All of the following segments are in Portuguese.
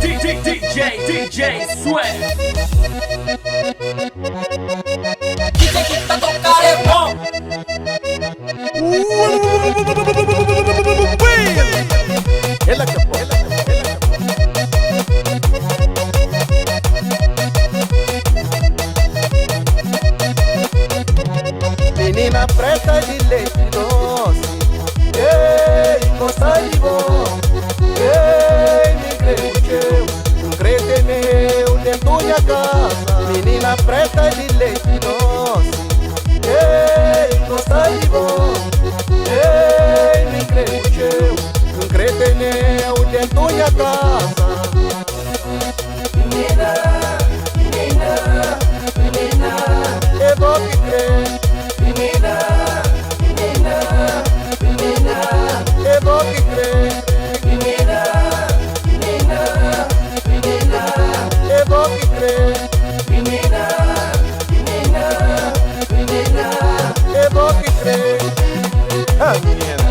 DJ Sweat. Dice que pra tocar é bom. Ela que é bom. Menina preta de leite doce, ei, gosta de bom, ei, me cresceu, crete meu dentro da casa. Menina preta de leite doce, ei, gosta de bom, ei, me cresceu, crete meu dentro da casa. Menina, menina, menina, é bom que cresce. Menina, menina, menina, é bom que crê. Menina, menina, menina, é bom que crê. Menina, menina, menina, é bom que crê. Ah, menina.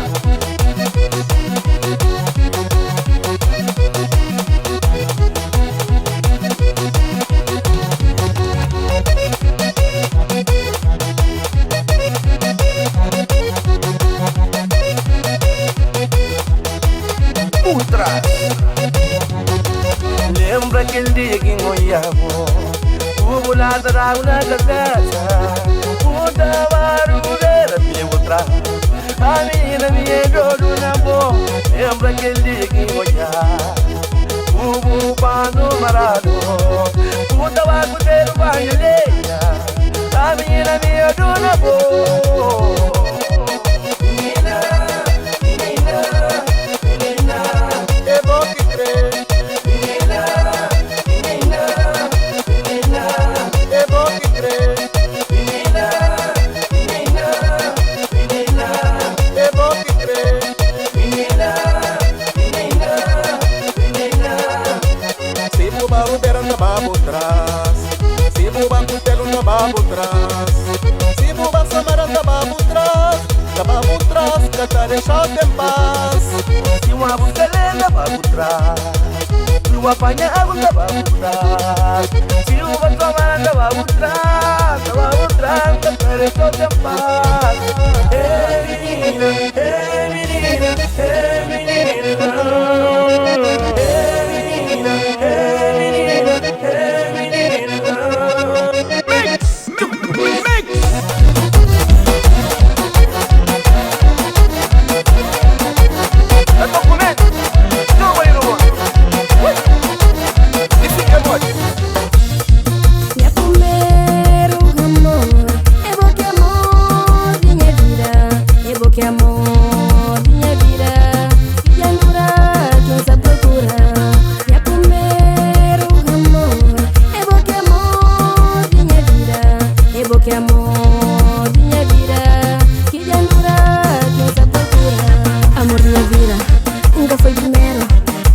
Lembra aquele dia que engonhamos o bolado da una cabeça, o tabarudeira me mostrar a menina me entrou na boca. Lembra aquele dia que engonhamos o bubano marado, o tabarudeira vai alheia, a menina me entrou na boca. Deixa-te em paz. Se uma bucelena vai trás, se uma apanha água vai trás, se uma tomada vai trás, deixa-te em paz. Ei menina, ei menina, ei menina, ei menina, ei menina, ei menina. Mix, mix. Que amor, minha vida, e andura, quem se procura, e a comer o amor. É bom que amor, minha vida, é bom que amor, minha vida, que andura, quem se procura. Amor, minha vida, nunca foi primeiro,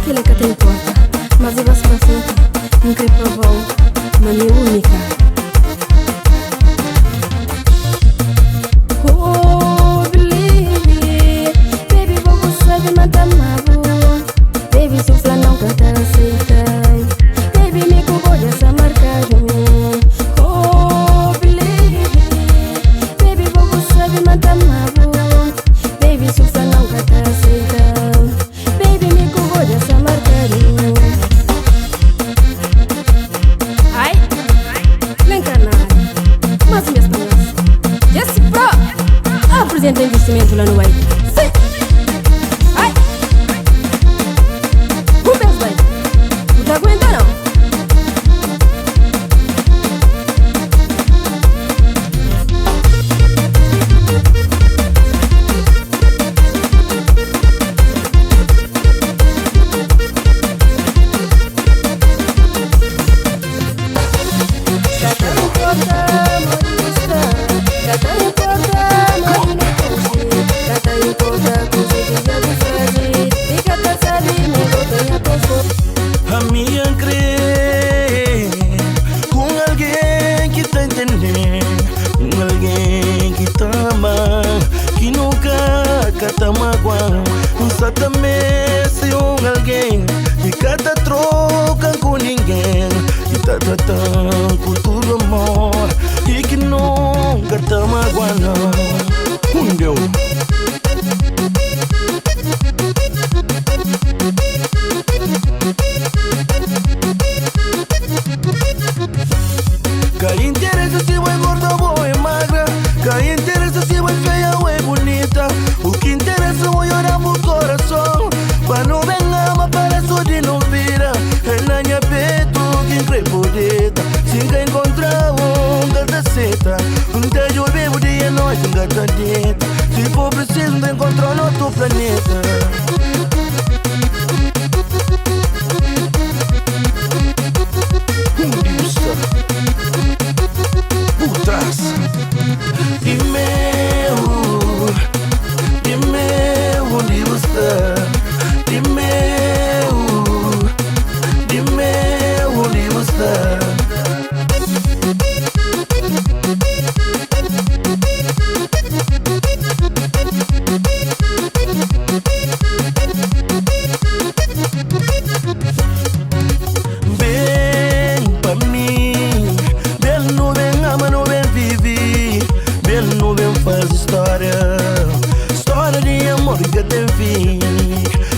que nunca te importa, mas eu gosto pra frente, nunca provou, mas é única. Baby, sufla não canta aceitai. Baby, me cubo dessa marca de mim. Oh, believe. Baby, você sabe matar mago. Baby, sufla não canta aceitai. Baby, me cubo dessa marca de mim. Ai, nem canal. Mas minhas panas. Yes, bro. Apresenta investimento lá no aí. Não aguenta não. Cata mágoa, usa também se alguém e cada troco gata dentro. Se for preciso, não encontrar no outro planeta. Por trás. Dime onde você está. Dime onde você está. História de amor que tem fim.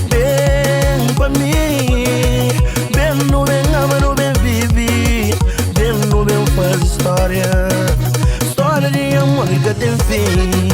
Bem pra mim. Bem no bem ama, no bem vive. Bem no bem faz história. História de amor que tem fim.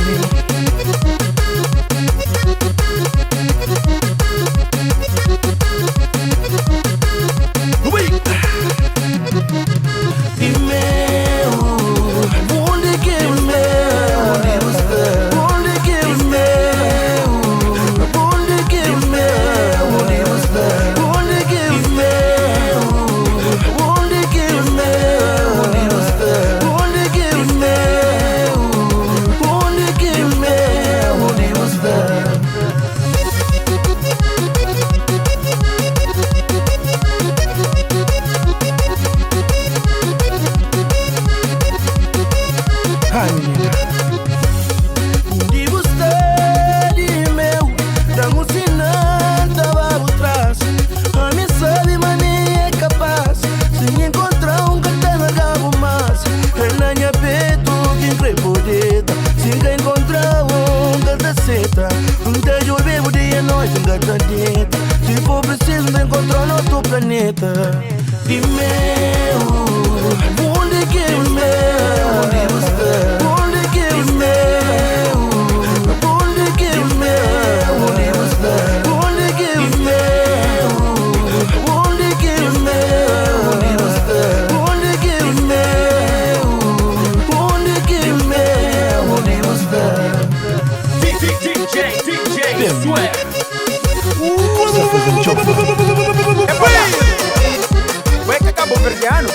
Se for preciso, não encontrar no outro planeta. Dime onde que é meu? Onde que é meu? Onde que é meu? Onde que é meu? Onde que é meu? Onde que é meu? Onde que é meu? DJ Swear. Está fazendo jogo. Ué, que acabou perdendo.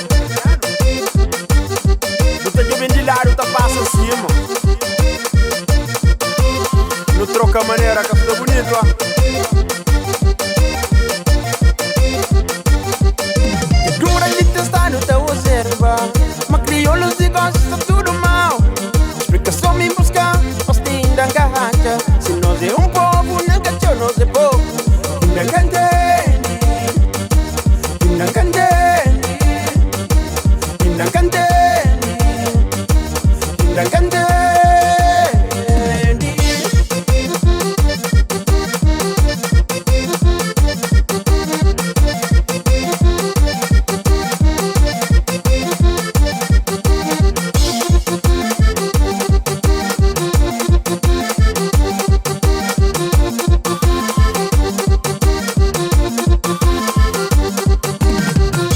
Tu tá de ventilário, tá passa acima. Não troca a maneira que fica bonito, ó. E dura de testar no teu observa. Mas crioulos e gostam tudo mal. Explicação me buscar, mas tem da garracha. Se nós é um povo, nem cachorro, nós é povo.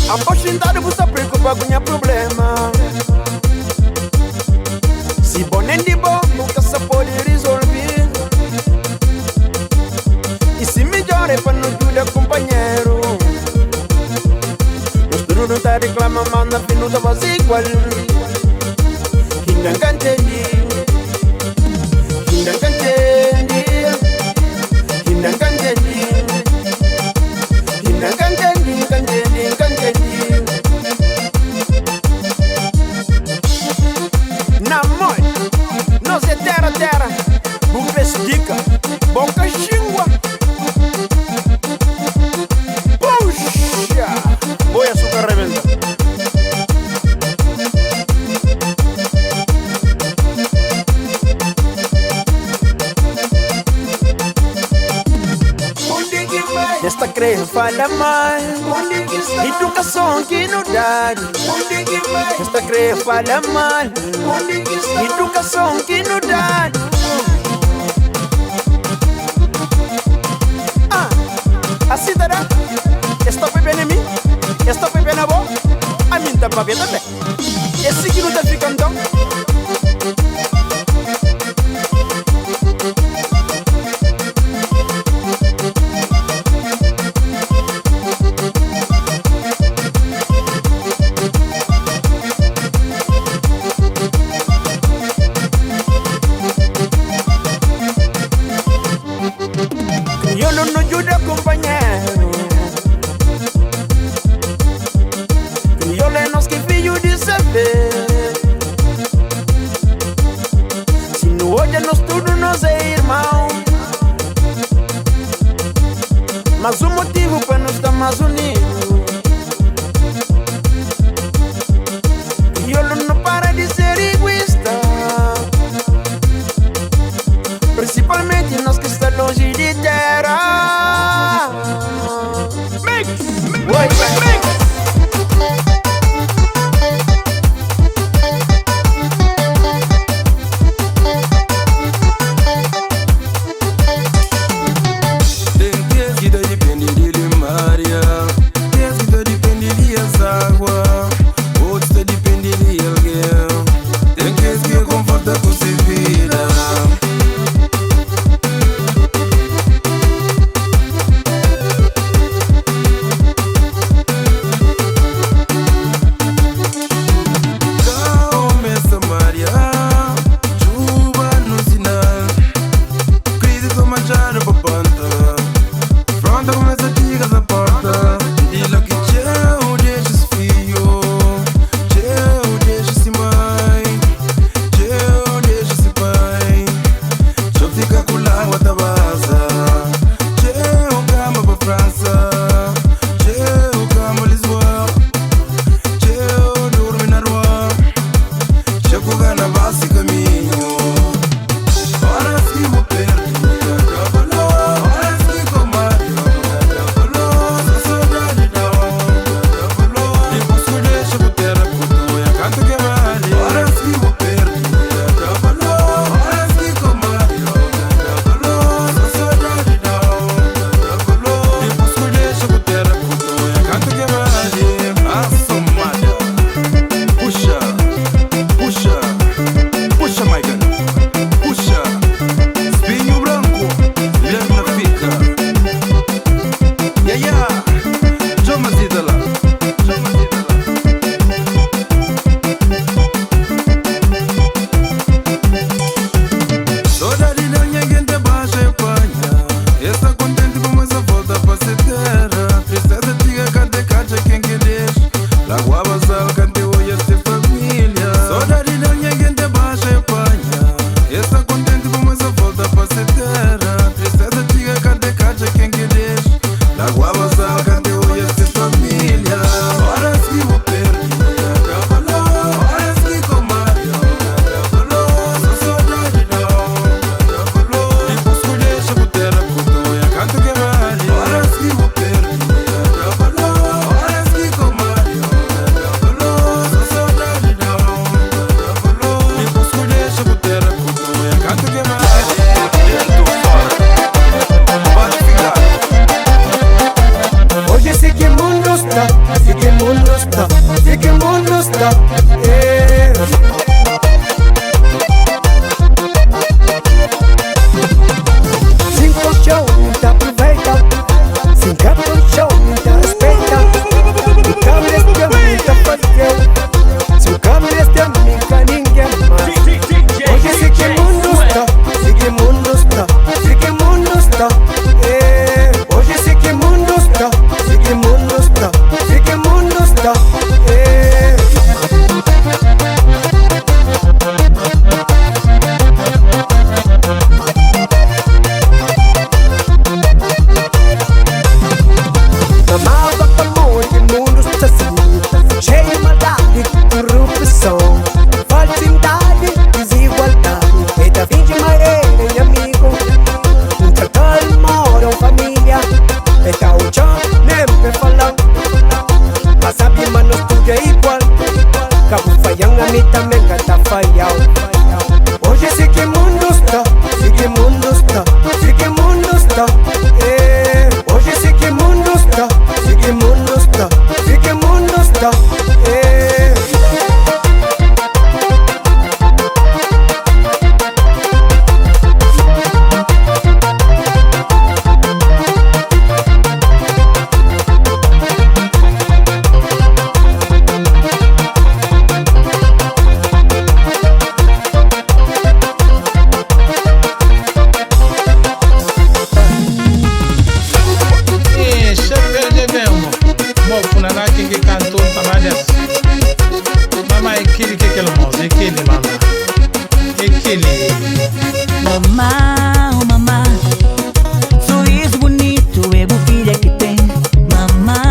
Aposentado você preocupa com o problema. Se bom nem de bom, nunca se pode resolver. E se melhor é para não ajudar companheiro. Nós tudo não tá reclamando, manda que não tá fazendo igual. Ainda cantei, ainda cantei, ainda cantei, ainda cantei, cantei. Na mãe, nós é terra, um pestica, bom cachingua. Puxa, boi açúcar rebenta. Esta creio fala mais. Educação que não dá. Esta creio fala mal. Educação que não dá. Assim dará. Estou bebendo em mim. Estou bebendo a boa. A mim tá bebendo também. Esse que não tá ficando. mais unido. Crioulo não para de ser egoísta, principalmente nós que estamos longe de terra. Mamá, sorriso bonito, é filha que tem. Mamá,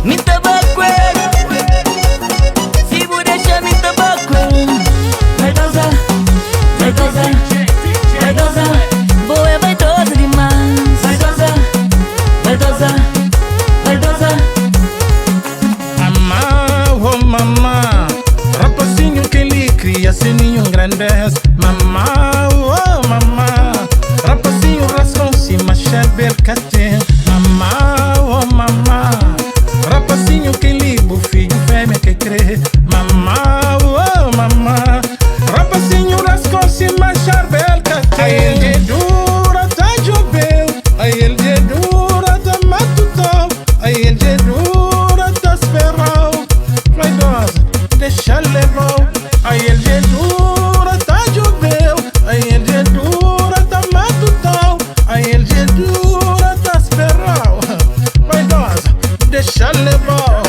Me tabaco, se vou deixar me tabaco. Vai dosar, vai dosar, vai dosar. Boa é vaidosa demais. Vai dosar, vai dosar, vai dosar. Mamá, oh mamá, rapazinho que lhe cria sininho grandez. Mamá, oh mamá, rapazinho rascou-se, mas saber que tem. Mamá, oh mamá, rapazinho que liga o filho fêmea que crê. Mamá, oh mamá, rapazinho rascou-se, mas saber que tem. Aí ele dura, tá jovem. Aí ele dura, tá matutão. Aí ele dura, tá esperão. Vaidosa, deixa levar. Aí ele dura, tá jovem. Aí ele dura, tá matutão. Aí ele dura, tá esperão. Vaidosa, deixa levar.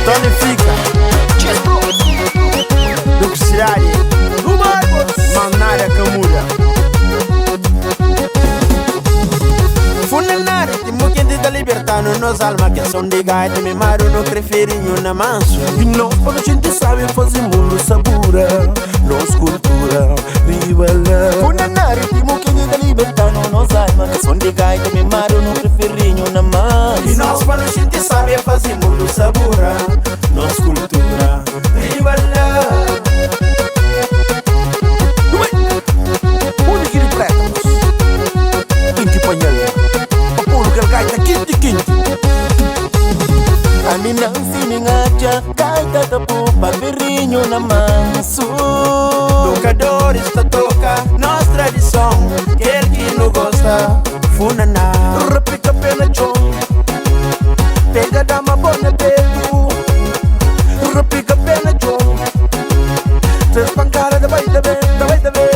Tonifica Duxiari Manária Camura Funenari Timo quente da libertano nos alma que são de gaita me maro no preferinho na manso. E nós quando a gente sabe fazer mundo sabura nos cultura viva lá. Funenari Timo quente da libertano nos alma que são de gaita me maro no preferinho na manso. E nós quando a gente sabe fazer mundo sabura nos cultura viva lá. Onde que ele preta-nos? Quinti panhela Apolo que ele gaita quinti A mim não se me engaja gaita da pupa verrinho na manso. Tocadores da toca nossa tradição. Quer que não gosta Funaná repica pena chão. Pega dama bona dedo repica pena chão. Três pancadas da baita bem, da baita bem.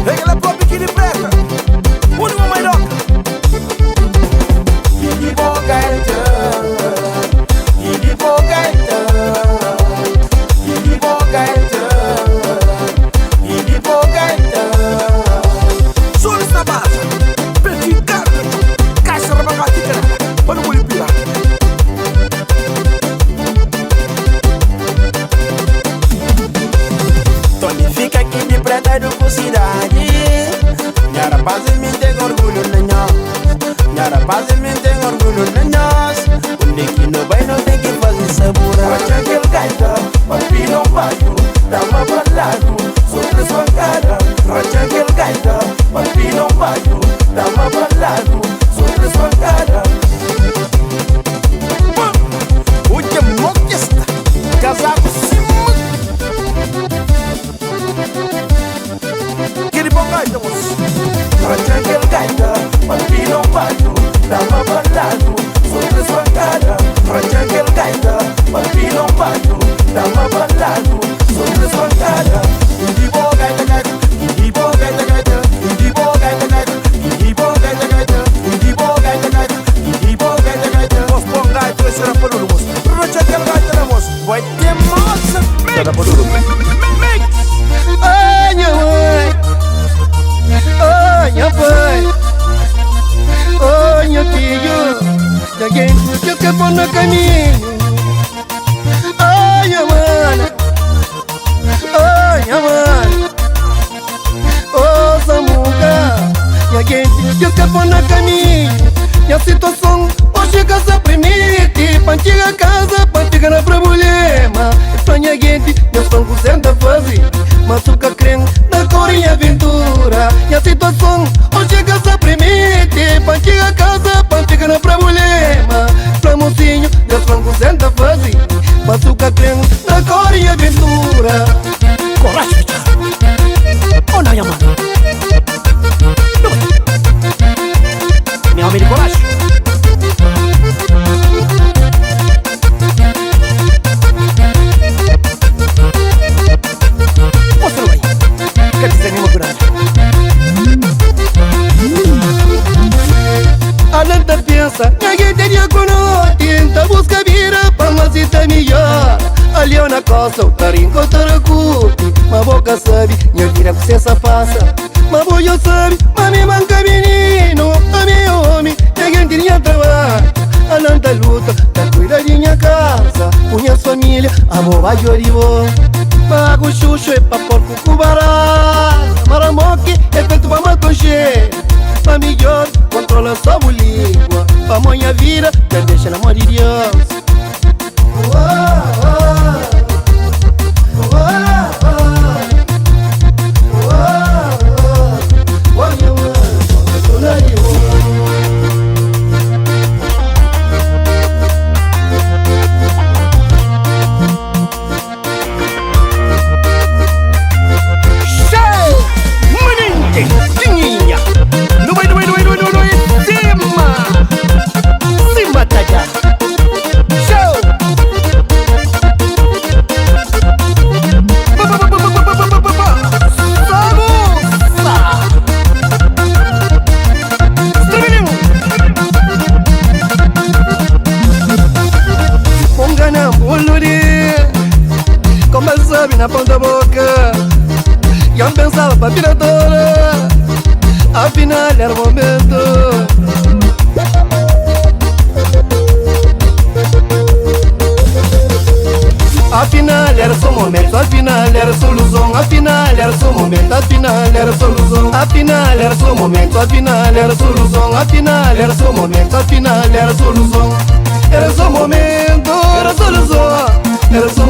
Regala rapaz me tem orgulho na nós. Onde que não vai, não tem que fazer sabura. Racha aquele gaita, papiro um bairro, dá uma balado, sobre sua cara. Racha aquele gaita, papiro um bairro, dá uma balado, sobre sua cara. O que moquista, casaco cima. Que de bom gaita, moço. Racha aquele gaita, papiro um bairro, dá uma balado, sobre sua cara. Racha aquele gaita, papiro um bairro, dá uma balado, sobre sua cara. De bom gaita, gaita, de bom gaita, gaita, de bom gaita, gaita, de bom gaita, gaita, de bom gaita, gaita, de bom gaita, gaita. Moço, bom gaita, esse era para o moço. Racha aquele gaita, né, moço? Vai ter moça. Era para o Ai, minha mãe, ai, minha pai, ai, meu filho, ninguém que quer pôr no caminho. Ai, minha mãe, oh, Samuca, ninguém que quer pôr no caminho. E a situação hoje casa permite, para antiga casa, para antiga na problema. Sonha gente, meus francos senta fazer, mas o que crem na cor e aventura. E a situação hoje casa permite, para antiga casa, para antiga na problema. Pra mocinho, meus francos senta fazer, mas o que crem na cor e aventura. Coragem, bicha. Oh, não, mano. Meu homem de coragem. Mostra aí. Quer dizer, nenhuma grande. A lenta pensa, ninguém teria conosco. Tenta buscar vira para uma cita melhor. Ali na costa, o cara encontra curte. Mas boca sabe, minha vira com cessa passa. Mas vou eu sabe, mas me manca menino. A minha homem, ninguém teria trabalho. A lenta luta, tá cuida de minha casa. Minha família, amor vai de orivo. Pago chucho é pra porco cubará. Maramoque é feito pra maconche. Pra melhor, controla só o língua. Pra manhã vira, já deixa na mão de Deus. Na ponta da boca, eu pensava pra vida toda, afinal era o momento. Afinal era só momento, afinal era solução. Afinal era só momento, afinal era solução. Afinal era só momento, afinal era solução. Afinal era só momento, afinal era solução. Era só momento, era solução. Era só